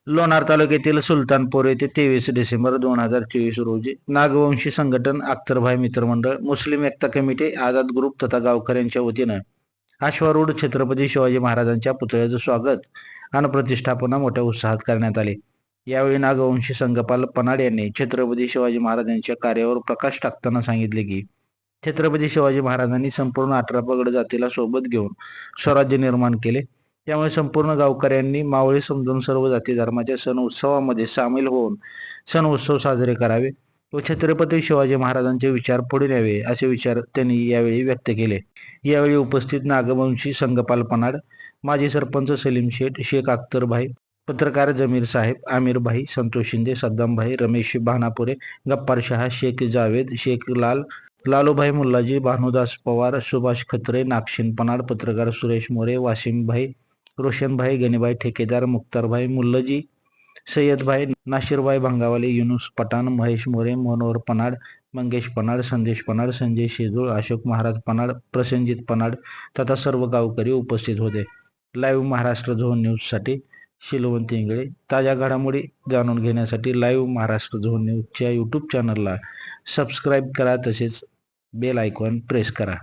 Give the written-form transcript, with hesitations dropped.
लोणार तालुक्यातील सुलतानपूर येथे 23 डिसेंबर 2024 रोजी नागवंशी संघटन, अख्तरभाई मित्रमंडळ, मुस्लिम एकता कमिटी, आझाद ग्रुप तथा गावकऱ्यांच्या वतीनं अश्वारूढ छत्रपती शिवाजी महाराजांच्या पुतळ्याचं स्वागत आणि प्रतिष्ठापना मोठ्या उत्साहात करण्यात आले. यावेळी नागवंशी संघपाल पनाड यांनी छत्रपती शिवाजी महाराजांच्या कार्यावर प्रकाश टाकताना सांगितले की छत्रपती शिवाजी महाराजांनी संपूर्ण 18 जातीला सोबत घेऊन स्वराज्य निर्माण केले. त्यामुळे संपूर्ण गावकऱ्यांनी मावळे समजून सर्व जाती धर्माच्या सण उत्सवामध्ये सामील होऊन सण उत्सव साजरे करावे व छत्रपती शिवाजी महाराजांचे विचार पुढे न्यावे असे विचार त्यांनी यावेळी व्यक्त केले. यावेळी उपस्थित नागवंशी संघपाल पनाड, माजी सरपंच सलीम शेठ, शेख अख्तरभाई, पत्रकार जमीर साहेब, आमिर भाई, संतोष शिंदे, सद्दाम भाई, रमेश भानापुरे, गप्पार शहा, शेख जावेद, शेख लालूभाई मुल्लाजी, भानुदास पवार, सुभाष खत्रे, नागशिन पनाड, पत्रकार सुरेश मोरे, वासिम भाई, रोशनभाई, गणीभाई ठेकेदार, मुख्तारभाई मुल्लजी, सय्यदभाई, नाशिरभाई भंगावाले, युनुस पठाण, महेश मोरे, मनोहर पनाड, मंगेश पनाड, संदेश पनाड, संजय शेजूळ, अशोक महाराज पनाड, प्रसेनजित पनाड तथा सर्व गावकरी उपस्थित होते. लाईव्ह महाराष्ट्र झोन न्यूजसाठी शिलवंत इंगळे. ताज्या घडामोडी जाणून घेण्यासाठी लाईव्ह महाराष्ट्र झोन न्यूजच्या यूट्यूब चॅनलला सबस्क्राईब करा, तसेच बेल आयकॉन प्रेस करा.